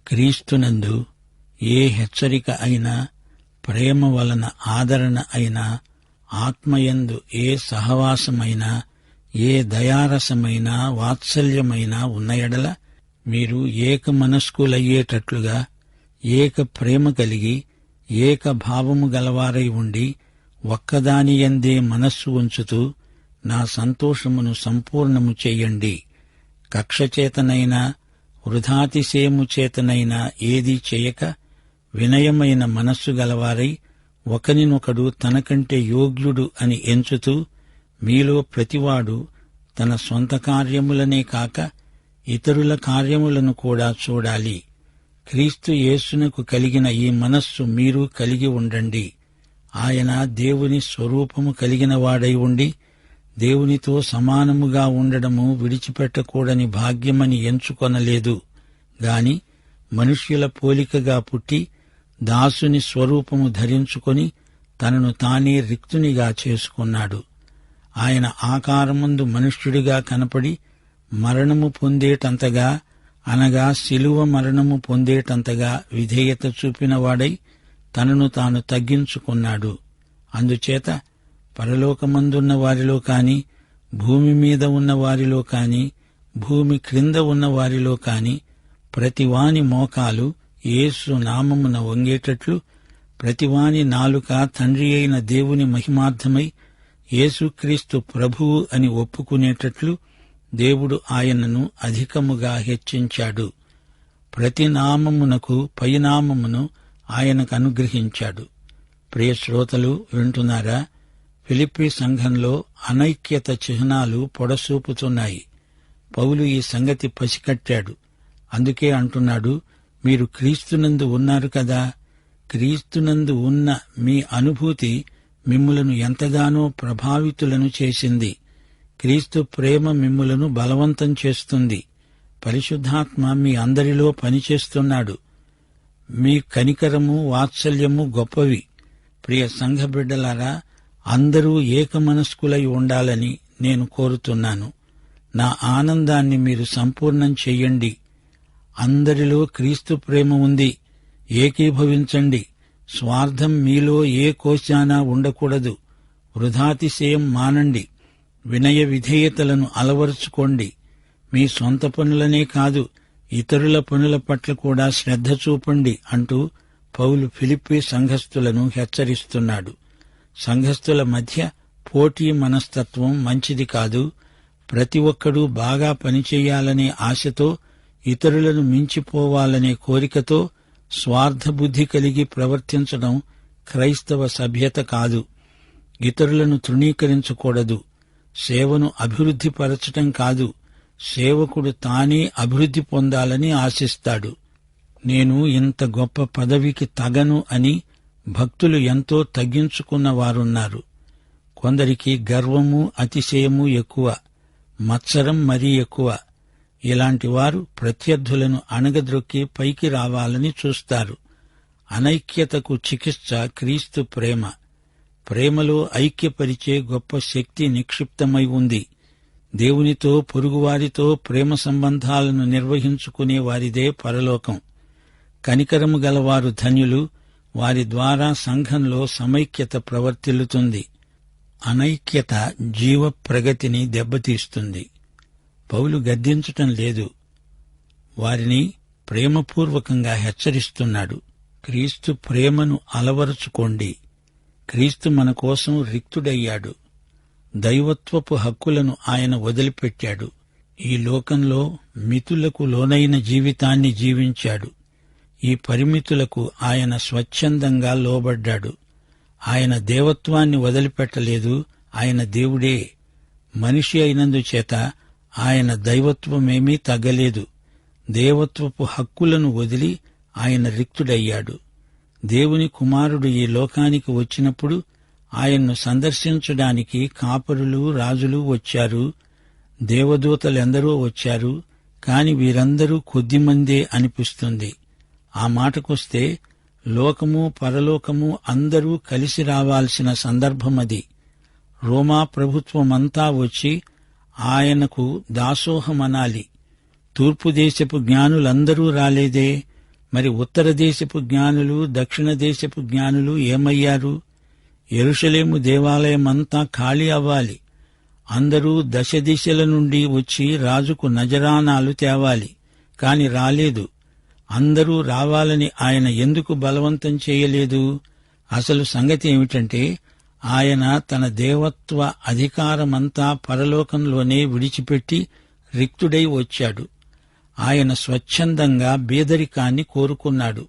క్రీస్తునందు ఏ హెచ్చరిక అయినా, ప్రేమ వలన ఆదరణ అయినా, ఆత్మయందు ఏ సహవాసమైనా, ఏ దయారసమైనా, వాత్సల్యమైనా ఉన్న ఎడల మీరు ఏక మనస్కులయ్యేటట్లుగా ఏక ప్రేమ కలిగి ఏక భావము గలవారై ఉండి ఒక్కదానియందే మనస్సు ఉంచుతూ నా సంతోషమును సంపూర్ణము చెయ్యండి. కక్షచేతనైనా వృథాతిశయము చేతనైనా ఏదీ చేయక వినయమైన మనస్సు గలవారై ఒకనినొకడు తనకంటే యోగ్యుడు అని ఎంచుతూ మీలో ప్రతివాడు తన సొంత కార్యములనే కాక ఇతరుల కార్యములను కూడా చూడాలి. క్రీస్తు యేసునకు కలిగిన ఈ మనస్సు మీరు కలిగి ఉండండి. ఆయన దేవుని స్వరూపము కలిగిన వాడై ఉండి దేవునితో సమానముగా ఉండడము విడిచిపెట్టకూడని భాగ్యమని ఎంచుకొనలేదు గాని మనుష్యుల పోలికగా పుట్టి దాసుని స్వరూపము ధరించుకొని తనను తానే రిక్తునిగా చేసుకున్నాడు. ఆయన ఆకారమందు మనుష్యుడిగా కనపడి మరణము పొందేటంతగా, అనగా శిలువ మరణము పొందేటంతగా విధేయత చూపినవాడై తనను తాను తగ్గించుకున్నాడు. అందుచేత పరలోకమందున్న వారిలో కాని, భూమి మీద ఉన్న వారిలో కాని, భూమి క్రింద ఉన్న వారిలో కాని ప్రతివాని మోకాలు యేసు నామమున వంగేటట్లు, ప్రతివాని నాలుక తండ్రి అయిన దేవుని మహిమార్థమై యేసుక్రీస్తు ప్రభువు అని ఒప్పుకునేటట్లు దేవుడు ఆయనను అధికముగా హెచ్చించాడు. ప్రతి నామమునకు పైనామమును ఆయనకు అనుగ్రహించాడు. ప్రియ శ్రోతలు వింటున్నారా? ఫిలిప్పీ సంఘంలో అనైక్యత చిహ్నాలు పొడసూపుతున్నాయి. పౌలు ఈ సంగతి పసికట్టాడు. అందుకే అంటున్నాడు, మీరు క్రీస్తునందు ఉన్నారు కదా. క్రీస్తునందు ఉన్న మీ అనుభూతి మిమ్ములను ఎంతగానో ప్రభావితులను చేసింది. క్రీస్తు ప్రేమ మిమ్ములను బలవంతం చేస్తుంది. పరిశుద్ధాత్మ మీ అందరిలో పనిచేస్తున్నాడు. మీ కనికరము, వాత్సల్యము గొప్పవి. ప్రియ సంఘ బిడ్డలారా, అందరూ ఏకమనస్కులై ఉండాలని నేను కోరుతున్నాను. నా ఆనందాన్ని మీరు సంపూర్ణం చెయ్యండి. అందరిలో క్రీస్తు ప్రేమ ఉంది. ఏకీభవించండి. స్వార్థం మీలో ఏ కోశానా ఉండకూడదు. వృథాతిశయం మానండి. వినయ విధేయతలను అలవరుచుకోండి. మీ సొంత పనులనే కాదు, ఇతరుల పనుల పట్ల కూడా శ్రద్ధ చూపండి అంటూ పౌలు ఫిలిప్పీ సంఘస్థులను హెచ్చరిస్తున్నాడు. సంఘస్థుల మధ్య పోటీ మనస్తత్వం మంచిది కాదు. ప్రతి ఒక్కడూ బాగా పనిచేయాలనే ఆశతో, ఇతరులను మించిపోవాలనే కోరికతో స్వార్థబుద్ధి కలిగి ప్రవర్తించడం క్రైస్తవ సభ్యత కాదు. ఇతరులను తృణీకరించకూడదు. సేవను అభివృద్ధిపరచటం కాదు, సేవకుడు తానే అభివృద్ధి పొందాలని ఆశిస్తాడు. నేను ఇంత గొప్ప పదవికి తగను అని భక్తులు ఎంతో తగ్గించుకున్న వారున్నారు. కొందరికి గర్వము, అతిశయము ఎక్కువ, మత్సరం మరీ ఎక్కువ. ఇలాంటి వారు ప్రత్యర్థులను అణగద్రొక్కి పైకి రావాలని చూస్తారు. అనైక్యతకు చికిత్స క్రీస్తు ప్రేమ. ప్రేమలో ఐక్యపరిచే గొప్ప శక్తి నిక్షిప్తమై ఉంది. దేవునితో, పొరుగువారితో ప్రేమ సంబంధాలను నిర్వహించుకునే వారిదే పరలోకం. కనికరము గలవారు ధన్యులు. వారి ద్వారా సంఘంలో సమైక్యత ప్రవర్తిల్లుతుంది. అనైక్యత జీవ ప్రగతిని దెబ్బతీస్తుంది. పౌలు గద్దించటం లేదు, వారిని ప్రేమపూర్వకంగా హెచ్చరిస్తున్నాడు. క్రీస్తు ప్రేమను అలవరుచుకోండి. క్రీస్తు మన కోసం రిక్తుడయ్యాడు. దైవత్వపు హక్కులను ఆయన వదిలిపెట్టాడు. ఈ లోకంలో మితులకు లోనైన జీవితాన్ని జీవించాడు. ఈ పరిమితులకు ఆయన స్వచ్ఛందంగా లోబడ్డాడు. ఆయన దేవత్వాన్ని వదిలిపెట్టలేదు. ఆయన దేవుడే. మనిషి అయినందుచేత ఆయన దైవత్వమేమీ తగ్గలేదు. దేవత్వపు హక్కులను వదిలి ఆయన రిక్తుడయ్యాడు. దేవుని కుమారుడు ఈ లోకానికి వచ్చినప్పుడు ఆయన్ను సందర్శించడానికి కాపరులు, రాజులు వచ్చారు. దేవదూతలెందరో వచ్చారు. కాని వీరందరూ కొద్దిమందే అనిపిస్తుంది. ఆ మాటకొస్తే లోకము, పరలోకము అందరూ కలిసి రావాల్సిన సందర్భమది. రోమా ప్రభుత్వమంతా వచ్చి ఆయనకు దాసోహమనాలి. తూర్పు దేశపు జ్ఞానులందరూ రాలేదే. మరి ఉత్తర దేశపు జ్ఞానులు, దక్షిణ దేశపు జ్ఞానులు ఏమయ్యారు? యెరూషలేము దేవాలయమంతా ఖాళీ అవ్వాలి. అందరూ దశ దిశల నుండి వచ్చి రాజుకు నజరానాలు తేవాలి. కాని రాలేదు. అందరూ రావాలని ఆయన ఎందుకు బలవంతం చేయలేదు? అసలు సంగతి ఏమిటంటే, ఆయన తన దేవత్వ అధికారమంతా పరలోకంలోనే విడిచిపెట్టి రిక్తుడై వచ్చాడు. ఆయన స్వచ్ఛందంగా బీదరికాన్ని కోరుకున్నాడు.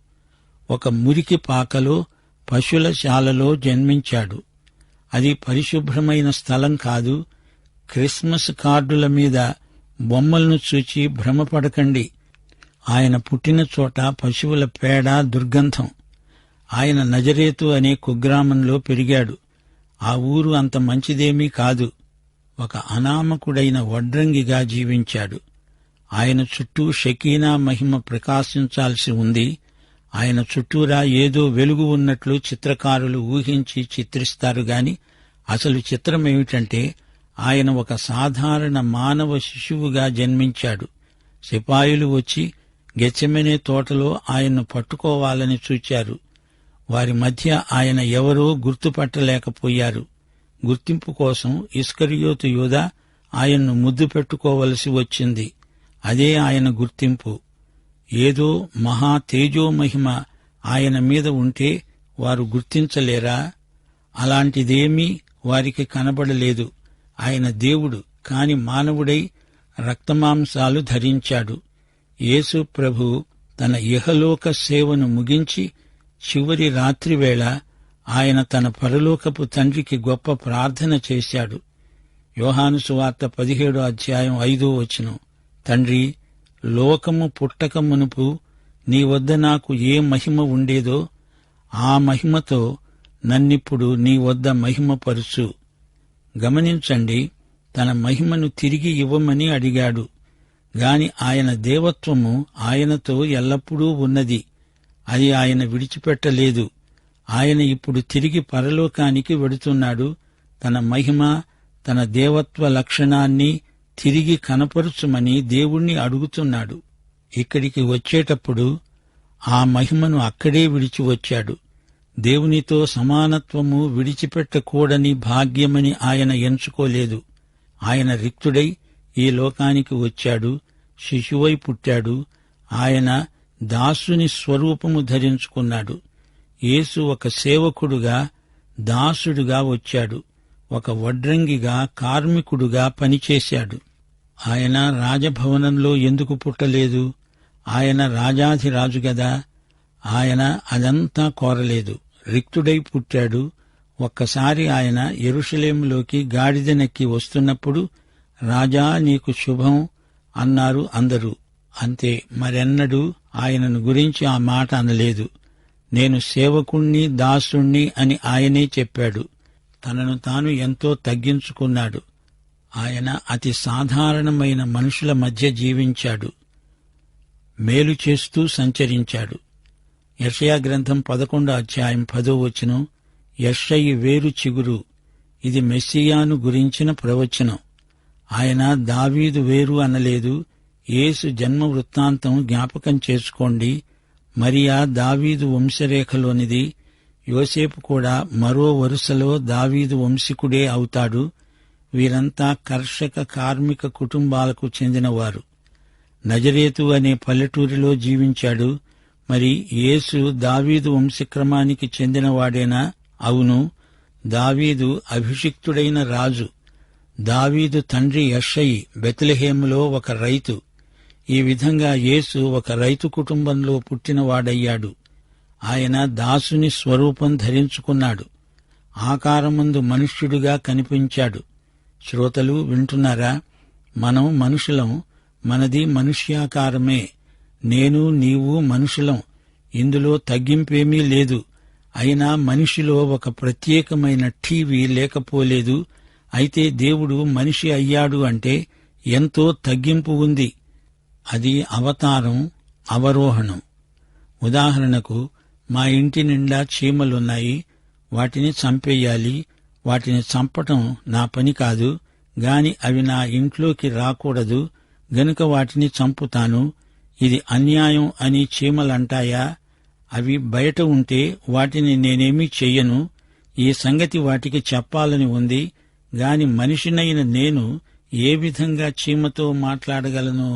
ఒక మురికి పాకలో, పశుల శాలలో జన్మించాడు. అది పరిశుభ్రమైన స్థలం కాదు. క్రిస్మస్ కార్డుల మీద బొమ్మలను చూచి భ్రమపడకండి. ఆయన పుట్టిన చోట పశువుల పేడ దుర్గంధం. ఆయన నజరేతు అనే కుగ్రామంలో పెరిగాడు. ఆ ఊరు అంత మంచిదేమీ కాదు. ఒక అనామకుడైన వడ్రంగిగా జీవించాడు. ఆయన చుట్టూ షకీనా మహిమ ప్రకాశించాల్సి ఉంది. ఆయన చుట్టూరా ఏదో వెలుగు ఉన్నట్లు చిత్రకారులు ఊహించి చిత్రిస్తారు గాని అసలు చిత్రమేమిటంటే, ఆయన ఒక సాధారణ మానవ శిశువుగా జన్మించాడు. సిపాయిలు వచ్చి గెత్సెమనే తోటలో ఆయన్ను పట్టుకోవాలని చూచారు. వారి మధ్య ఆయన ఎవరో గుర్తుపట్టలేకపోయారు. గుర్తింపు కోసం ఇస్కరియోతు యూదా ఆయన్ను ముద్దు పెట్టుకోవలసి వచ్చింది. అదే ఆయన గుర్తింపు. ఏదో మహా తేజోమహిమ ఆయన మీద ఉంటే వారు గుర్తించలేరా? అలాంటిదేమీ వారికి కనబడలేదు. ఆయన దేవుడు, కాని మానవుడై రక్తమాంసాలు ధరించాడు. యేసు ప్రభు తన ఇహలోక సేవను ముగించి చివరి రాత్రివేళ ఆయన తన పరలోకపు తండ్రికి గొప్ప ప్రార్థన చేశాడు. యోహాను సువార్త 17:5 తండ్రి, లోకము పుట్టక మునుపు నీ వద్ద నాకు ఏ మహిమ ఉండేదో ఆ మహిమతో నన్నిప్పుడు నీ వద్ద మహిమపరుచు. గమనించండి, తన మహిమను తిరిగి ఇవ్వమని అడిగాడు. గాని ఆయన దేవత్వము ఆయనతో ఎల్లప్పుడూ ఉన్నది. అది ఆయన విడిచిపెట్టలేదు. ఆయన ఇప్పుడు తిరిగి పరలోకానికి వెడుతున్నాడు. తన మహిమ, తన దేవత్వ లక్షణాన్ని తిరిగి కనపరుచుమని దేవుణ్ణి అడుగుతున్నాడు. ఇక్కడికి వచ్చేటప్పుడు ఆ మహిమను అక్కడే విడిచి వచ్చాడు. దేవునితో సమానత్వము విడిచిపెట్టకూడని భాగ్యమని ఆయన ఎంచుకోలేదు. ఆయన రిక్తుడై ఈ లోకానికి వచ్చాడు. శిశువై పుట్టాడు. ఆయన దాసుని స్వరూపము ధరించుకున్నాడు. యేసు ఒక సేవకుడుగా, దాసుడుగా వచ్చాడు. ఒక వడ్రంగిగా, కార్మికుడుగా పనిచేశాడు. ఆయన రాజభవనంలో ఎందుకు పుట్టలేదు? ఆయన రాజాధిరాజు గదా. ఆయన అదంతా కోరలేదు. రిక్తుడై పుట్టాడు. ఒక్కసారి ఆయన యెరూషలేములోకి గాడిదనెక్కి వస్తున్నప్పుడు, రాజా నీకు శుభం అన్నారు అందరూ. అంతే, మరెన్నడూ ఆయనను గురించి ఆ మాట అనలేదు. నేను సేవకుణ్ణి, దాసుణ్ణి అని ఆయనే చెప్పాడు. తనను తాను ఎంతో తగ్గించుకున్నాడు. ఆయన అతి సాధారణమైన మనుషుల మధ్య జీవించాడు. మేలు చేస్తూ సంచరించాడు. యెషయా గ్రంథం 11:10 యెషయి వేరు చిగురు. ఇది మెస్సియాను గురించిన ప్రవచనం. ఆయన దావీదు వేరు అనలేదు. యేసు జన్మ వృత్తాంతం జ్ఞాపకం చేసుకోండి. మరియా దావీదు వంశరేఖలోనిది. యోసేపు కూడా మరో వరుసలో దావీదు వంశీకుడే అవుతాడు. వీరంతా కర్షక కార్మిక కుటుంబాలకు చెందినవారు. నజరేతు అనే పల్లెటూరిలో జీవించాడు. మరి యేసు దావీదు వంశక్రమానికి చెందినవాడేనా? అవును. దావీదు అభిషిక్తుడైన రాజు. దావీదు తండ్రి యెషయి బెత్లెహేములో ఒక రైతు. ఈ విధంగా యేసు ఒక రైతు కుటుంబంలో పుట్టినవాడయ్యాడు. ఆయన దాసుని స్వరూపం ధరించుకున్నాడు. ఆకారమందు మనుష్యుడుగా కనిపించాడు. శ్రోతలు వింటున్నారా? మనం మనుషులం. మనది మనుష్యాకారమే. నేను, నీవు మనుషులం. ఇందులో తగ్గింపేమీ లేదు. అయినా మనిషిలో ఒక ప్రత్యేకమైన ఠీవి లేకపోలేదు. అయితే దేవుడు మనిషి అయ్యాడు అంటే ఎంతో తగ్గింపు ఉంది. అది అవతారం, అవరోహణం. ఉదాహరణకు, మా ఇంటి నిండా చీమలున్నాయి. వాటిని చంపేయాలి. వాటిని చంపటం నా పని కాదు. గాని అవి నా ఇంట్లోకి రాకూడదు. గనుక వాటిని చంపుతాను. ఇది అన్యాయం అని చీమలంటాయా? అవి బయట ఉంటే వాటిని నేనేమీ చెయ్యను. ఈ సంగతి వాటికి చెప్పాలని ఉంది గాని మనిషినైన నేను ఏ విధంగా చీమతో మాట్లాడగలను?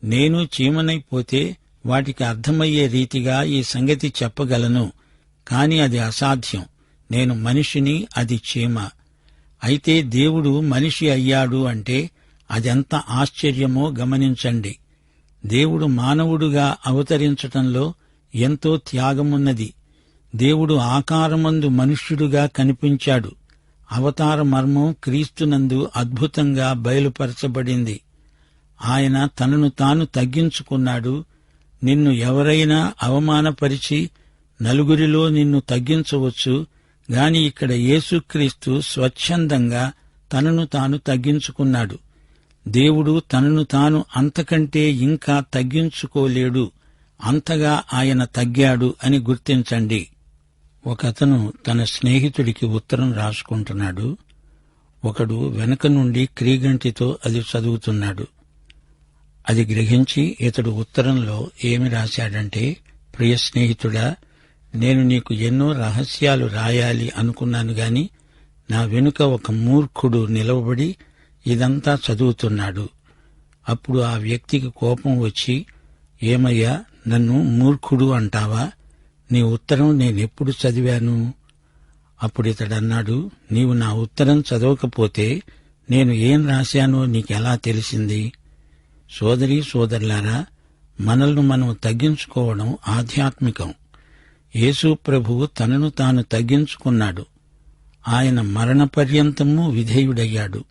నేను చీమనైపోతే వాటికి అర్థమయ్యే రీతిగా ఈ సంగతి చెప్పగలను, కాని అది అసాధ్యం. నేను మనిషిని, అది చీమ. అయితే దేవుడు మనిషి అయ్యాడు అంటే అదెంత ఆశ్చర్యమో గమనించండి. దేవుడు మానవుడుగా అవతరించటంలో ఎంతో త్యాగమున్నది. దేవుడు ఆకారమందు మనుష్యుడుగా కనిపించాడు. అవతార మర్మం క్రీస్తునందు అద్భుతంగా బయలుపరచబడింది. ఆయన తనను తాను తగ్గించుకున్నాడు. నిన్ను ఎవరైనా అవమానపరిచి నలుగురిలో నిన్ను తగ్గించవచ్చు గాని ఇక్కడ యేసుక్రీస్తు స్వచ్ఛందంగా తనను తాను తగ్గించుకున్నాడు. దేవుడు తనను తాను అంతకంటే ఇంకా తగ్గించుకోలేడు. అంతగా ఆయన తగ్గాడు అని గుర్తించండి. ఒకతను తన స్నేహితుడికి ఉత్తరం రాసుకుంటున్నాడు. ఒకడు వెనక నుండి క్రీగంటితో అది చదువుతున్నాడు. అది గ్రహించి ఇతడు ఉత్తరంలో ఏమి రాశాడంటే, ప్రియ స్నేహితుడా, నేను నీకు ఎన్నో రహస్యాలు రాయాలి అనుకున్నాను గాని నా వెనుక ఒక మూర్ఖుడు నిలవబడి ఇదంతా చదువుతున్నాడు. అప్పుడు ఆ వ్యక్తికి కోపం వచ్చి, ఏమయ్యా, నన్ను మూర్ఖుడు అంటావా? నీ ఉత్తరం నేనెప్పుడు చదివాను? అప్పుడితడన్నాడు, నీవు నా ఉత్తరం చదవకపోతే నేను ఏం రాశానో నీకెలా తెలిసింది? సోదరీ సోదరులారా, మనల్ని మనం తగ్గించుకోవడం ఆధ్యాత్మికం. యేసు ప్రభువు తనను తాను తగ్గించుకున్నాడు. ఆయన మరణపర్యంతము విధేయుడయ్యాడు.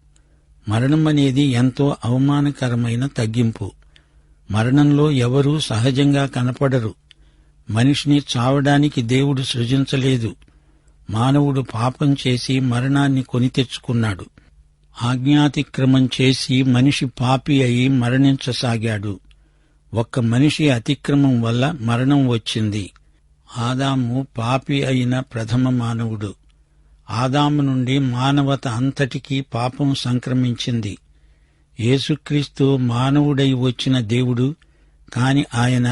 మరణమనేది ఎంతో అవమానకరమైన తగ్గింపు. మరణంలో ఎవరూ సహజంగా కనపడరు. మనిషిని చావడానికి దేవుడు సృజించలేదు. మానవుడు పాపం చేసి మరణాన్ని కొని తెచ్చుకున్నాడు. ఆజ్ఞాతిక్రమం చేసి మనిషి పాపి అయి మరణించసాగాడు. ఒక్క మనిషి అతిక్రమం వల్ల మరణం వచ్చింది. ఆదాము పాపి అయిన ప్రథమ మానవుడు. ఆదాము నుండి మానవత అంతటికీ పాపం సంక్రమించింది. యేసుక్రీస్తు మానవుడై వచ్చిన దేవుడు, కాని ఆయన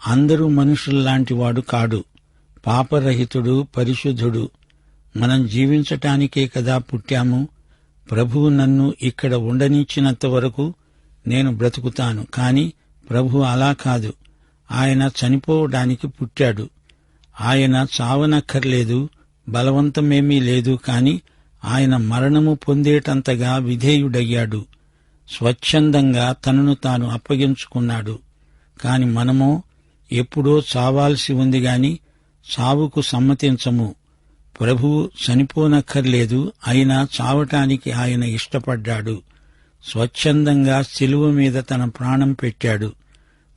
అందరూ మనుషుల్లాంటివాడు కాడు. పాపరహితుడు, పరిశుద్ధుడు. మనం జీవించటానికే కదా పుట్టాము. ప్రభువు నన్ను ఇక్కడ ఉండనిచ్చినంత వరకు నేను బ్రతుకుతాను. కాని ప్రభువు అలా కాదు. ఆయన చనిపోవడానికి పుట్టాడు. ఆయన చావనక్కర్లేదు, బలవంతమేమీ లేదు. కాని ఆయన మరణము పొందేటంతగా విధేయుడయ్యాడు. స్వచ్ఛందంగా తనను తాను అప్పగించుకున్నాడు. కాని మనమో ఎప్పుడో చావాల్సి ఉంది గాని చావుకు సమ్మతించము. ప్రభువు చనిపోనక్కర్లేదు, అయినా చావటానికి ఆయన ఇష్టపడ్డాడు. స్వచ్ఛందంగా శిలువ మీద తన ప్రాణం పెట్టాడు.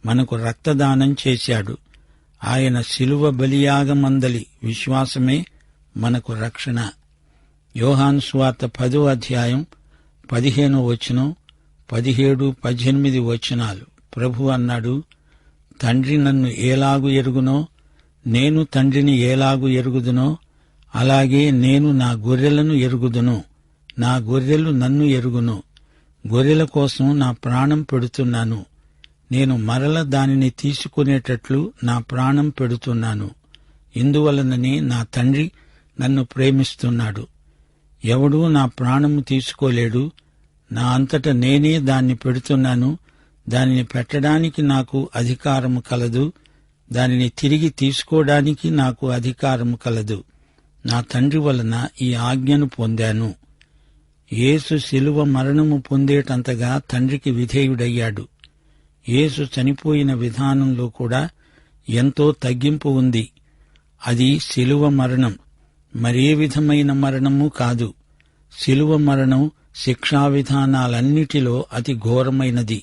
మనకు రక్తదానం చేశాడు. ఆయన శిలువ బలియాగమందలి విశ్వాసమే మనకు రక్షణ. యోహాను సువార్త 10వ అధ్యాయం 15వ వచనం, 17, 18 వచనాలు. ప్రభు అన్నాడు, తండ్రి నన్ను ఏలాగు ఎరుగునో, నేను తండ్రిని ఏలాగు ఎరుగుదునో, అలాగే నేను నా గొర్రెలను ఎరుగుదును. నా గొర్రెలు నన్ను ఎరుగును. గొర్రెల కోసం నా ప్రాణం పెడుతున్నాను. నేను మరల దానిని తీసుకునేటట్లు నా ప్రాణం పెడుతున్నాను. ఇందువలననే నా తండ్రి నన్ను ప్రేమిస్తున్నాడు. ఎవడూ నా ప్రాణము తీసుకోలేడు. నా అంతట నేనే దాన్ని పెడుతున్నాను. దానిని పెట్టడానికి నాకు అధికారము కలదు. దానిని తిరిగి తీసుకోవడానికి నాకు అధికారము కలదు. నా తండ్రి వలన ఈ ఆజ్ఞను పొందాను. యేసు శిలువ మరణము పొందేటంతగా తండ్రికి విధేయుడయ్యాడు. యేసు చనిపోయిన విధానంలో కూడా ఎంతో తగ్గింపు ఉంది. అది శిలువ మరణం, మరే విధమైన మరణము కాదు. శిలువ మరణం శిక్షా విధానాలన్నిటిలో అతి ఘోరమైనది,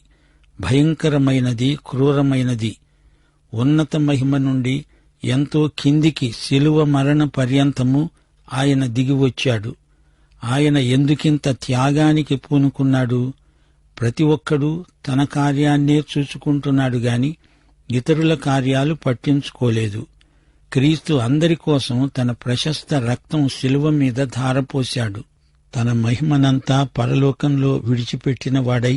భయంకరమైనది, క్రూరమైనది. ఉన్నత మహిమ నుండి ఎంతో కిందికి శిలువ మరణ పర్యంతము ఆయన దిగివచ్చాడు. ఆయన ఎందుకింత త్యాగానికి పూనుకున్నాడు? ప్రతి ఒక్కడూ తన కార్యాన్నే చూసుకుంటున్నాడు గాని ఇతరుల కార్యాలు పట్టించుకోలేదు. క్రీస్తు అందరి కోసం తన ప్రశస్త రక్తం శిలువ మీద ధారపోశాడు. తన మహిమనంతా పరలోకంలో విడిచిపెట్టిన వాడై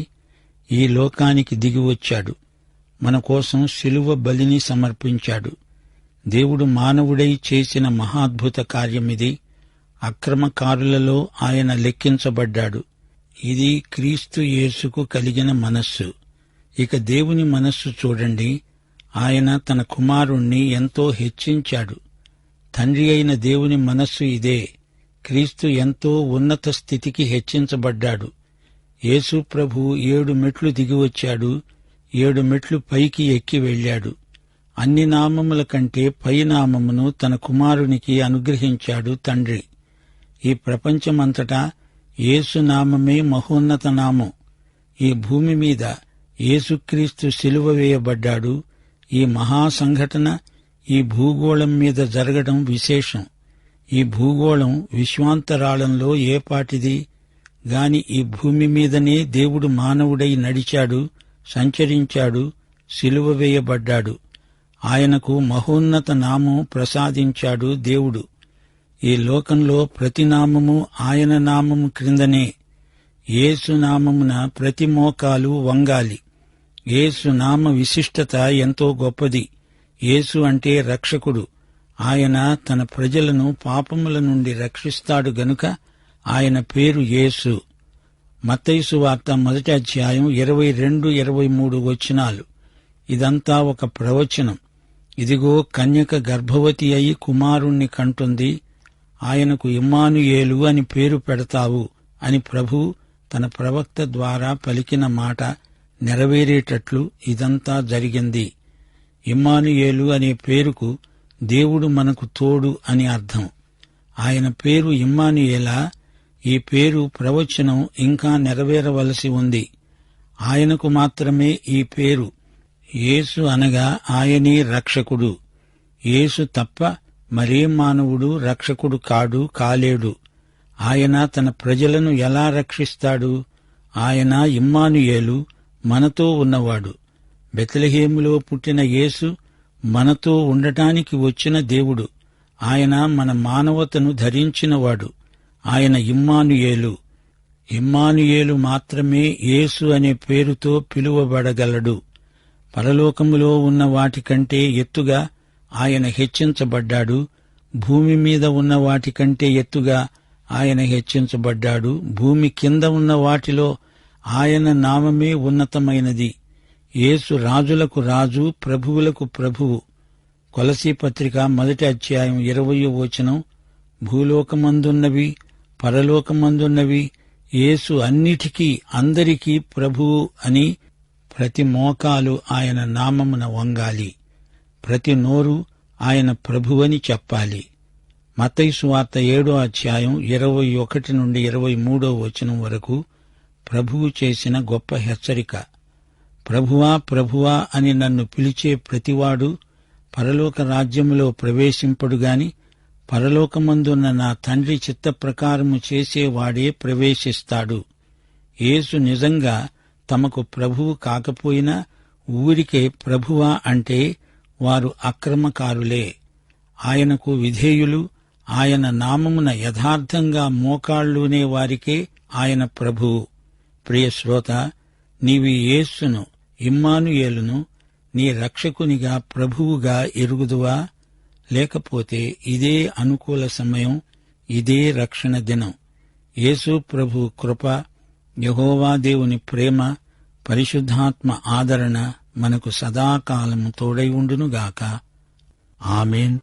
ఈ లోకానికి దిగివచ్చాడు. మన కోసం శిలువ బలిని సమర్పించాడు. దేవుడు మానవుడై చేసిన మహాద్భుత కార్యమిది. అక్రమకారులలో ఆయన లెక్కించబడ్డాడు. ఇది క్రీస్తు యేసుకు కలిగిన మనస్సు. ఇక దేవుని మనస్సు చూడండి. ఆయన తన కుమారుణ్ణి ఎంతో హెచ్చించాడు. తండ్రి అయిన దేవుని మనస్సు ఇదే. క్రీస్తు ఎంతో ఉన్నత స్థితికి హెచ్చించబడ్డాడు. యేసు ప్రభు 7 మెట్లు దిగివచ్చాడు, 7 మెట్లు పైకి ఎక్కి వెళ్లాడు. అన్ని నామముల కంటే పై నామమును తన కుమారునికి అనుగ్రహించాడు తండ్రి. ఈ ప్రపంచమంతటా యేసు నామమే మహోన్నత నామం. ఈ భూమి మీద యేసుక్రీస్తు సిలువ వేయబడ్డాడు. ఈ మహాసంఘటన ఈ భూగోళం మీద జరగడం విశేషం. ఈ భూగోళం విశ్వాంతరాళంలో ఏపాటిది గాని ఈ భూమి మీదనే దేవుడు మానవుడై నడిచాడు, సంచరించాడు, సిలువ వేయబడ్డాడు. ఆయనకు మహోన్నత నామం ప్రసాదించాడు దేవుడు. ఈ లోకంలో ప్రతి నామము ఆయన నామము క్రిందనే. యేసు నామమున ప్రతి మోకాలు వంగాలి. యేసు నామ విశిష్టత ఎంతో గొప్పది. యేసు అంటే రక్షకుడు. ఆయన తన ప్రజలను పాపముల నుండి రక్షిస్తాడు గనుక ఆయన పేరు యేసు. మత్తయి సువార్త 1వ అధ్యాయం 22-23 వచనాలు. ఇదంతా ఒక ప్రవచనం. ఇదిగో కన్యక గర్భవతి అయి కుమారుణ్ణి కంటుంది. ఆయనకు ఇమ్మానుయేలు అని పేరు పెడతావు అని ప్రభువు తన ప్రవక్త ద్వారా పలికిన మాట నెరవేరేటట్లు ఇదంతా జరిగింది. ఇమ్మానుయేలు అనే పేరుకు దేవుడు మనకు తోడు అని అర్థం. ఆయన పేరు ఇమ్మానుయేలా. ఈ పేరు ప్రవచనం ఇంకా నెరవేరవలసి ఉంది. ఆయనకు మాత్రమే ఈ పేరు. యేసు అనగా ఆయనే రక్షకుడు. యేసు తప్ప మరే మానవుడు రక్షకుడు కాలేడు. ఆయన తన ప్రజలను ఎలా రక్షిస్తాడు? ఆయన ఇమ్మానుయేలు, మనతో ఉన్నవాడు. బెత్లెహేములో పుట్టిన యేసు మనతో ఉండటానికి వచ్చిన దేవుడు. ఆయన మన మానవతను ధరించినవాడు. ఆయన ఇమ్మానుయేలు. ఇమ్మానుయేలు మాత్రమే యేసు అనే పేరుతో పిలువబడగలడు. పరలోకములో ఉన్న వాటికంటే ఎత్తుగా ఆయన హెచ్చించబడ్డాడు. భూమి మీద ఉన్న వాటికంటే ఎత్తుగా ఆయన హెచ్చించబడ్డాడు. భూమి కింద ఉన్న వాటిలో ఆయన నామమే ఉన్నతమైనది. యేసు రాజులకు రాజు, ప్రభువులకు ప్రభువు. కొలసీ పత్రిక 1వ అధ్యాయం 20వ వచనం. భూలోకమందున్నవి, పరలోకమందున్నవి యేసు అన్నిటికీ అందరికీ ప్రభువు అని ప్రతి మోకాలు ఆయన నామమున వంగాలి. ప్రతి నోరు ఆయన ప్రభువని చెప్పాలి. మత్తయి సువార్త 7వ అధ్యాయం 21-23 వచనం వరకు ప్రభువు చేసిన గొప్ప హెచ్చరిక. ప్రభువా ప్రభువా అని నన్ను పిలిచే ప్రతివాడు పరలోక రాజ్యములో ప్రవేశింపడుగాని పరలోకమందున్న నా తండ్రి చిత్త ప్రకారము చేసేవాడే ప్రవేశిస్తాడు. యేసు నిజంగా తమకు ప్రభువు కాకపోయినా ఊరికే ప్రభువా అంటే వారు అక్రమకారులే. ఆయనకు విధేయులు, ఆయన నామమున యథార్థంగా మోకాళ్ళూనే వారికే ఆయన ప్రభువు. ప్రియ శ్రోత, నీవి యేసును, ఇమ్మానుయేలును నీ రక్షకునిగా, ప్రభువుగా ఎరుగుదువా? లేకపోతే ఇదే అనుకూల సమయం, ఇదే రక్షణ దినం. యేసు ప్రభు కృప, యెహోవా దేవుని ప్రేమ, పరిశుద్ధాత్మ ఆదరణ మనకు సదాకాలము తోడై ఉండునుగాక. ఆమేన్.